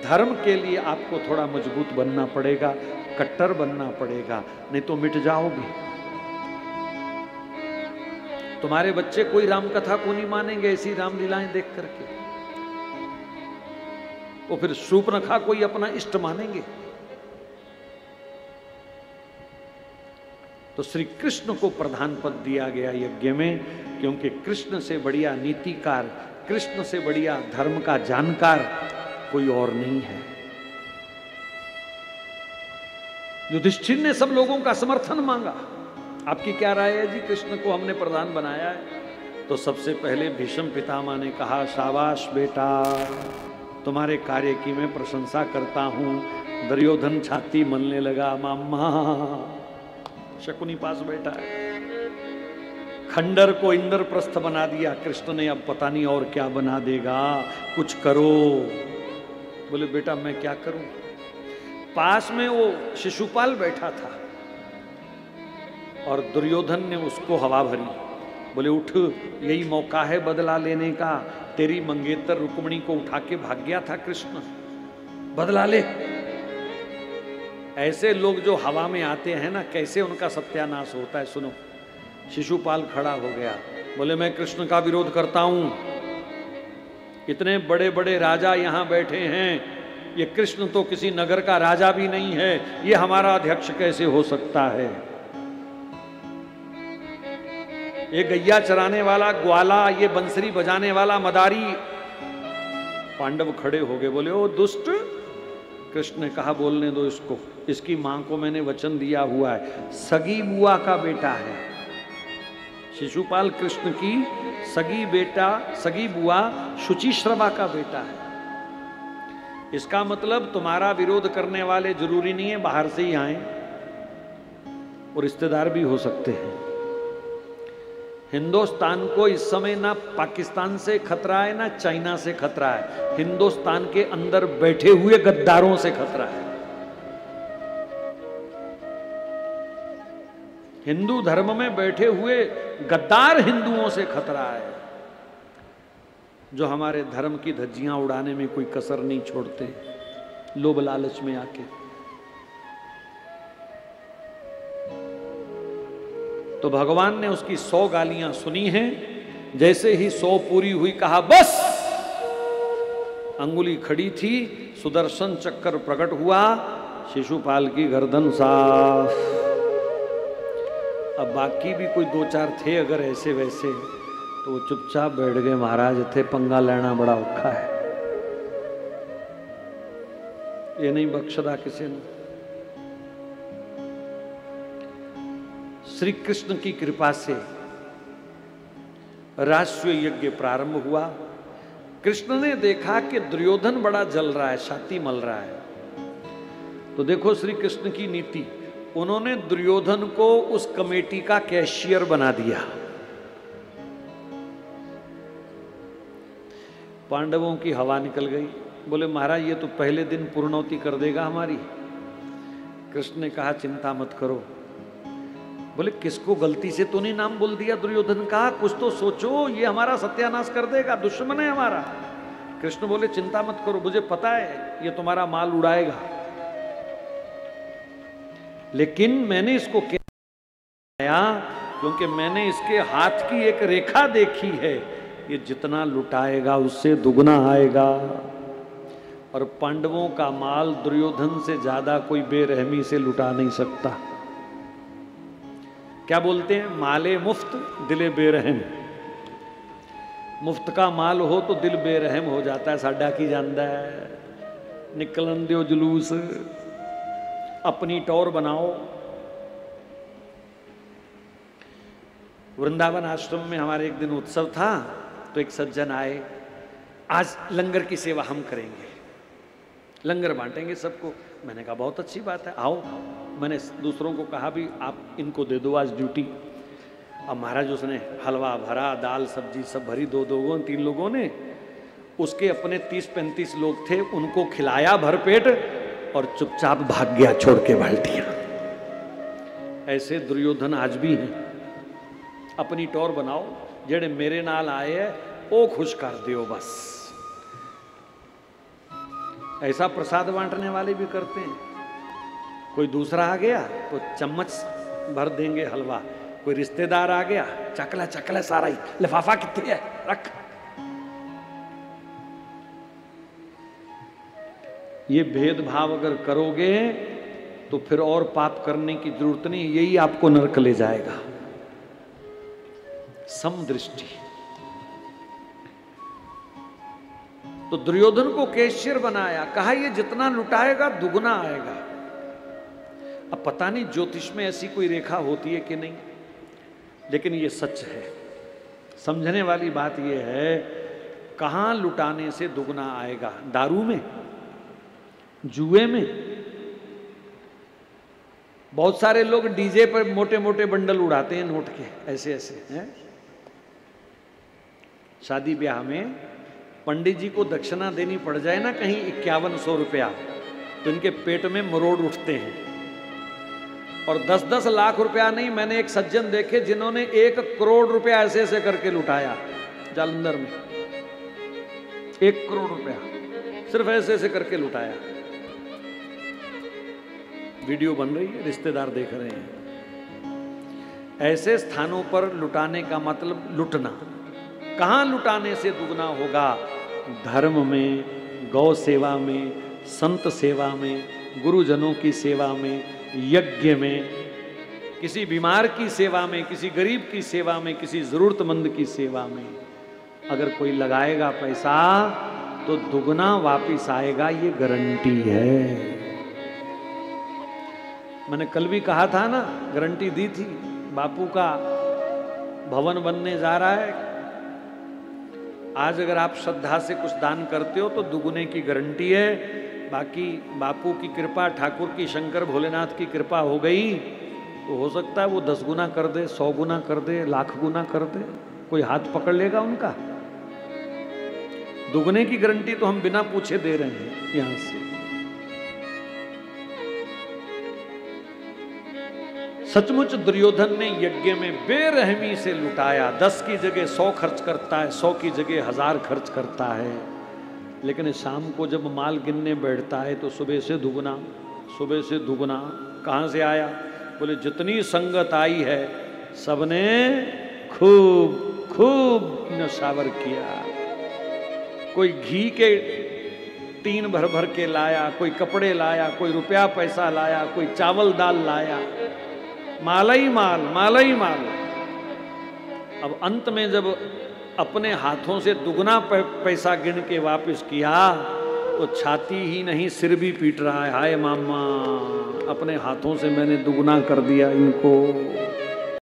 धर्म के लिए आपको थोड़ा मजबूत बनना पड़ेगा, कट्टर बनना पड़ेगा, नहीं तो मिट जाओगे। तुम्हारे बच्चे कोई राम कथा को नहीं मानेंगे ऐसी रामलीलाएं देख करके, वो फिर शूर्पणखा कोई अपना इष्ट मानेंगे। तो श्री कृष्ण को प्रधान पद दिया गया यज्ञ में, क्योंकि कृष्ण से बढ़िया नीतिकार, कृष्ण से बढ़िया धर्म का जानकार कोई और नहीं है। युधिष्ठिर ने सब लोगों का समर्थन मांगा, आपकी क्या राय है जी, कृष्ण को हमने प्रधान बनाया है? तो सबसे पहले भीष्म पितामह ने कहा, शाबाश बेटा, तुम्हारे कार्य की मैं प्रशंसा करता हूं। दुर्योधन छाती मलने लगा, मामा शकुनी पास बैठा है, खंडर को इंद्रप्रस्थ बना दिया कृष्ण ने, अब पता नहीं और क्या बना देगा, कुछ करो। बोले बेटा मैं क्या करूं? पास में वो शिशुपाल बैठा था और दुर्योधन ने उसको हवा भरी। बोले उठ, यही मौका है बदला लेने का, तेरी मंगेतर रुक्मिणी को उठा के भाग गया था कृष्ण, बदला ले। ऐसे लोग जो हवा में आते हैं ना, कैसे उनका सत्यानाश होता है सुनो। शिशुपाल खड़ा हो गया, बोले मैं कृष्ण का विरोध करता हूं, इतने बड़े बड़े राजा यहां बैठे हैं, ये कृष्ण तो किसी नगर का राजा भी नहीं है, ये हमारा अध्यक्ष कैसे हो सकता है? ये गैया चराने वाला ग्वाला, ये बंसरी बजाने वाला मदारी। पांडव खड़े हो गए, बोले ओ दुष्ट। कृष्ण ने कहा बोलने दो इसको, इसकी मां को मैंने वचन दिया हुआ है, सगी बुआ का बेटा है। शिशुपाल कृष्ण की सगी बुआ शुचिश्रवा का बेटा है। इसका मतलब तुम्हारा विरोध करने वाले जरूरी नहीं है बाहर से ही आए, और रिश्तेदार भी हो सकते हैं। हिंदुस्तान को इस समय ना पाकिस्तान से खतरा है ना चाइना से खतरा है, हिंदुस्तान के अंदर बैठे हुए गद्दारों से खतरा है। हिंदू धर्म में बैठे हुए गद्दार हिंदुओं से खतरा है, जो हमारे धर्म की धज्जियां उड़ाने में कोई कसर नहीं छोड़ते, लोभ लालच में आके। तो भगवान ने उसकी 100 गालियां सुनी हैं। जैसे ही 100 पूरी हुई, कहा बस। अंगुली खड़ी थी, सुदर्शन चक्कर प्रकट हुआ, शिशुपाल की गर्दन साफ। अब बाकी भी कोई 2-4 थे अगर ऐसे वैसे, तो वो चुपचाप बैठ गए, महाराज थे पंगा लेना बड़ा औखा है, ये नहीं बख्शदा किसी ने। श्री कृष्ण की कृपा से राष्ट्रीय यज्ञ प्रारंभ हुआ। कृष्ण ने देखा कि दुर्योधन बड़ा जल रहा है, छाती मल रहा है, तो देखो श्री कृष्ण की नीति, उन्होंने दुर्योधन को उस कमेटी का कैशियर बना दिया। पांडवों की हवा निकल गई, बोले महाराज ये तो पहले दिन पूर्णौती कर देगा हमारी। कृष्ण ने कहा चिंता मत करो। बोले किसको गलती से तो नहीं नाम बोल दिया दुर्योधन का, कुछ तो सोचो, ये हमारा सत्यानाश कर देगा, दुश्मन है हमारा। कृष्ण बोले चिंता मत करो, मुझे पता है ये तुम्हारा माल उड़ाएगा, लेकिन मैंने इसको क्या, क्योंकि मैंने इसके हाथ की एक रेखा देखी है, ये जितना लुटाएगा उससे दुगना आएगा। और पांडवों का माल दुर्योधन से ज्यादा कोई बेरहमी से लुटा नहीं सकता। क्या बोलते हैं, माले मुफ्त दिले बेरहम। मुफ्त का माल हो तो दिल बेरहम हो जाता है, साडा की जांदा है, निकलन दो जुलूस, अपनी टौर बनाओ। वृंदावन आश्रम में हमारे एक दिन उत्सव था, तो एक सज्जन आए, आज लंगर की सेवा हम करेंगे, लंगर बांटेंगे सबको। मैंने कहा बहुत अच्छी बात है, आओ। मैंने दूसरों को कहा भी आप इनको दे दो आज ड्यूटी। अब महाराज उसने हलवा भरा, दाल सब्जी सब भरी, 2 3 लोगों ने, उसके अपने 30-35 लोग थे, उनको खिलाया भरपेट और चुपचाप भाग गया छोड़ के बाल्टियां। ऐसे दुर्योधन आज भी हैं। अपनी टौर बनाओ, जेड़े मेरे नाल आए है ओ खुश कर दियो बस। ऐसा प्रसाद बांटने वाले भी करते हैं। कोई दूसरा आ गया तो चम्मच भर देंगे हलवा, कोई रिश्तेदार आ गया चकला चकला सारा ही, लिफाफा कितने है रख। ये भेदभाव अगर करोगे तो फिर और पाप करने की जरूरत नहीं, यही आपको नरक ले जाएगा। समदृष्टि। तो दुर्योधन को केशिर बनाया, कहा ये जितना लुटाएगा दुगना आएगा। अब पता नहीं ज्योतिष में ऐसी कोई रेखा होती है कि नहीं, लेकिन ये सच है। समझने वाली बात ये है, कहां लुटाने से दुगना आएगा? दारू में, जुए में। बहुत सारे लोग डीजे पर मोटे मोटे बंडल उड़ाते हैं नोट के, ऐसे ऐसे हैं। शादी ब्याह में पंडित जी को दक्षिणा देनी पड़ जाए ना कहीं 5100 रुपया, तो इनके पेट में मरोड़ उठते हैं। और 10-10 लाख रुपया नहीं, मैंने एक सज्जन देखे जिन्होंने 1 करोड़ रुपया ऐसे ऐसे करके लुटाया जालंधर में। 1 करोड़ रुपया सिर्फ ऐसे ऐसे करके लुटाया। वीडियो बन रही है, रिश्तेदार देख रहे हैं। ऐसे स्थानों पर लुटाने का मतलब लुटना। कहां लुटाने से दुगना होगा? धर्म में, गौ सेवा में, संत सेवा में, गुरुजनों की सेवा में, यज्ञ में, किसी बीमार की सेवा में, किसी गरीब की सेवा में, किसी जरूरतमंद की सेवा में। अगर कोई लगाएगा पैसा तो दुगना वापिस आएगा, ये गारंटी है। मैंने कल भी कहा था ना, गारंटी दी थी। बापू का भवन बनने जा रहा है। आज अगर आप श्रद्धा से कुछ दान करते हो तो दुगुने की गारंटी है। बाकी बापू की कृपा, ठाकुर की, शंकर भोलेनाथ की कृपा हो गई तो हो सकता है वो 10 गुना कर दे, 100 गुना कर दे, लाख गुना कर दे। कोई हाथ पकड़ लेगा उनका? दुगने की गारंटी तो हम बिना पूछे दे रहे हैं यहां से। सचमुच दुर्योधन ने यज्ञ में बेरहमी से लुटाया। 10 की जगह 100 खर्च करता है, 100 की जगह 1000 खर्च करता है। लेकिन शाम को जब माल गिनने बैठता है तो सुबह से दुगना, सुबह से दुगना। कहां से आया? बोले जितनी संगत आई है सबने खूब खूब नशावर किया। कोई घी के टीन भर भर के लाया, कोई कपड़े लाया, कोई रुपया पैसा लाया, कोई चावल दाल लाया, माला ही माल, माला ही माल। अब अंत में जब अपने हाथों से दुगना पैसा गिन के वापस किया तो छाती ही नहीं सिर भी पीट रहा है। हाय मामा, अपने हाथों से मैंने दुगना कर दिया इनको।